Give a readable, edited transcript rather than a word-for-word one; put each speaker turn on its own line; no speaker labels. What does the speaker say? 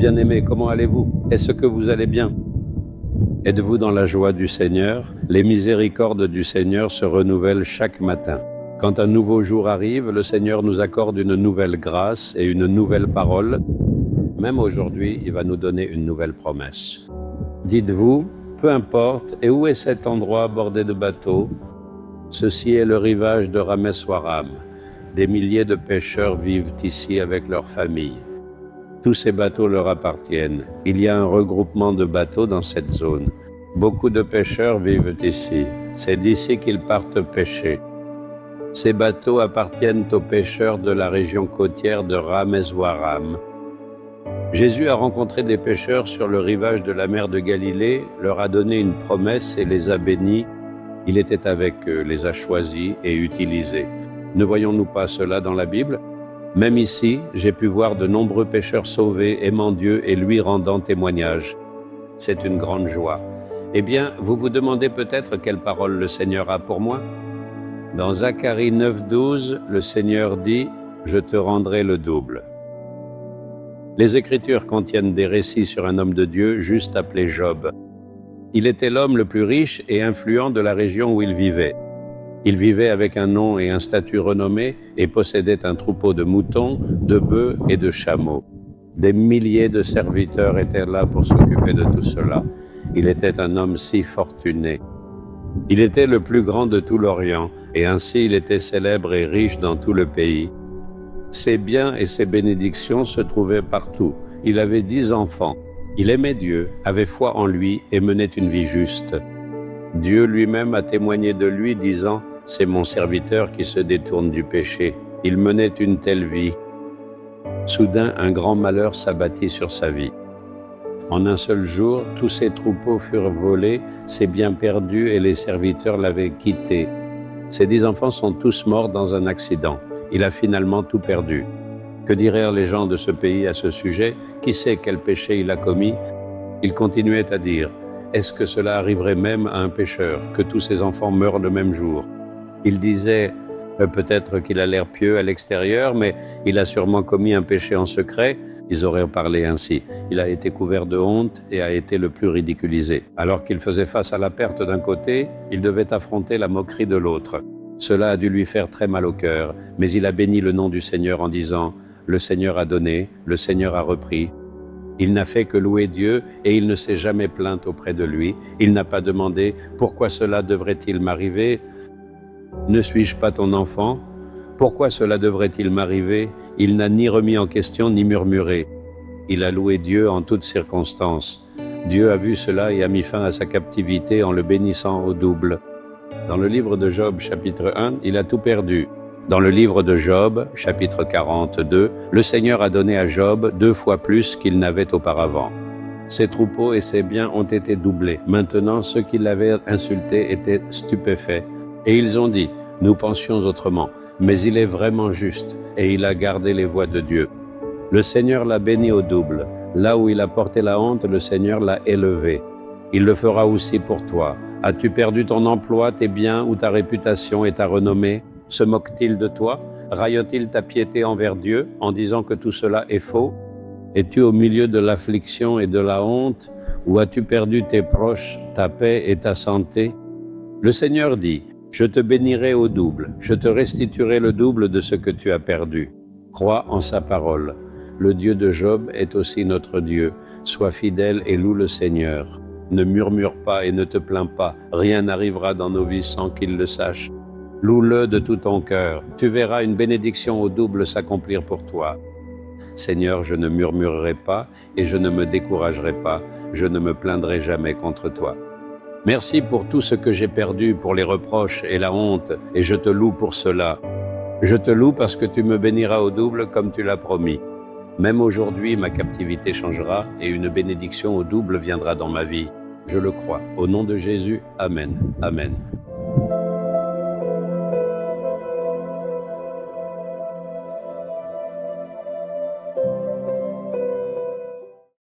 bien-aimés, comment allez-vous? Est-ce que vous allez bien? Êtes-vous dans la joie du Seigneur? Les miséricordes du Seigneur se renouvellent chaque matin. Quand un nouveau jour arrive, le Seigneur nous accorde une nouvelle grâce et une nouvelle parole. Même aujourd'hui, il va nous donner une nouvelle promesse. Dites-vous, peu importe, et où est cet endroit bordé de bateaux? Ceci est le rivage de Rameswaram. Des milliers de pêcheurs vivent ici avec leurs familles. Tous ces bateaux leur appartiennent. Il y a un regroupement de bateaux dans cette zone. Beaucoup de pêcheurs vivent ici. C'est d'ici qu'ils partent pêcher. Ces bateaux appartiennent aux pêcheurs de la région côtière de Rameswaram. Jésus a rencontré des pêcheurs sur le rivage de la mer de Galilée, leur a donné une promesse et les a bénis. Il était avec eux, les a choisis et utilisés. Ne voyons-nous pas cela dans la Bible? Même ici, j'ai pu voir de nombreux pécheurs sauvés, aimant Dieu et lui rendant témoignage. C'est une grande joie. Eh bien, vous vous demandez peut-être quelle parole le Seigneur a pour moi? Dans Zacharie 9:12, le Seigneur dit « Je te rendrai le double ». Les Écritures contiennent des récits sur un homme de Dieu juste appelé Job. Il était l'homme le plus riche et influent de la région où il vivait. Il vivait avec un nom et un statut renommés et possédait un troupeau de moutons, de bœufs et de chameaux. Des milliers de serviteurs étaient là pour s'occuper de tout cela. Il était un homme si fortuné. Il était le plus grand de tout l'Orient, et ainsi il était célèbre et riche dans tout le pays. Ses biens et ses bénédictions se trouvaient partout. Il avait 10 enfants. Il aimait Dieu, avait foi en lui et menait une vie juste. Dieu lui-même a témoigné de lui, disant « C'est mon serviteur qui se détourne du péché. Il menait une telle vie. » Soudain, un grand malheur s'abattit sur sa vie. En un seul jour, tous ses troupeaux furent volés, ses biens perdus et les serviteurs l'avaient quitté. Ses 10 enfants sont tous morts dans un accident. Il a finalement tout perdu. Que diraient les gens de ce pays à ce sujet? Qui sait quel péché il a commis? Il continuait à dire « Est-ce que cela arriverait même à un pécheur, que tous ses enfants meurent le même jour ?» Il disait peut-être qu'il a l'air pieux à l'extérieur, mais il a sûrement commis un péché en secret. Ils auraient parlé ainsi. Il a été couvert de honte et a été le plus ridiculisé. Alors qu'il faisait face à la perte d'un côté, il devait affronter la moquerie de l'autre. Cela a dû lui faire très mal au cœur, mais il a béni le nom du Seigneur en disant « Le Seigneur a donné, le Seigneur a repris ». Il n'a fait que louer Dieu et il ne s'est jamais plaint auprès de lui. Il n'a pas demandé « Pourquoi cela devrait-il m'arriver ? Ne suis-je pas ton enfant? Pourquoi cela devrait-il m'arriver ?» Il n'a ni remis en question ni murmuré. Il a loué Dieu en toutes circonstances. Dieu a vu cela et a mis fin à sa captivité en le bénissant au double. Dans le livre de Job, chapitre 1, il a tout perdu. Dans le livre de Job, chapitre 42, le Seigneur a donné à Job 2 fois plus qu'il n'avait auparavant. Ses troupeaux et ses biens ont été doublés. Maintenant, ceux qui l'avaient insulté étaient stupéfaits. Et ils ont dit, nous pensions autrement, mais il est vraiment juste, et il a gardé les voies de Dieu. Le Seigneur l'a béni au double. Là où il a porté la honte, le Seigneur l'a élevé. Il le fera aussi pour toi. As-tu perdu ton emploi, tes biens ou ta réputation et ta renommée? Se moque-t-il de toi? Raillent-ils ta piété envers Dieu en disant que tout cela est faux? Es-tu au milieu de l'affliction et de la honte? Ou as-tu perdu tes proches, ta paix et ta santé? Le Seigneur dit, je te bénirai au double, je te restituerai le double de ce que tu as perdu. Crois en sa parole. Le Dieu de Job est aussi notre Dieu. Sois fidèle et loue le Seigneur. Ne murmure pas et ne te plains pas. Rien n'arrivera dans nos vies sans qu'il le sache. Loue-le de tout ton cœur. Tu verras une bénédiction au double s'accomplir pour toi. Seigneur, je ne murmurerai pas et je ne me découragerai pas. Je ne me plaindrai jamais contre toi. Merci pour tout ce que j'ai perdu, pour les reproches et la honte, et je te loue pour cela. Je te loue parce que tu me béniras au double comme tu l'as promis. Même aujourd'hui, ma captivité changera et une bénédiction au double viendra dans ma vie. Je le crois. Au nom de Jésus, Amen. Amen.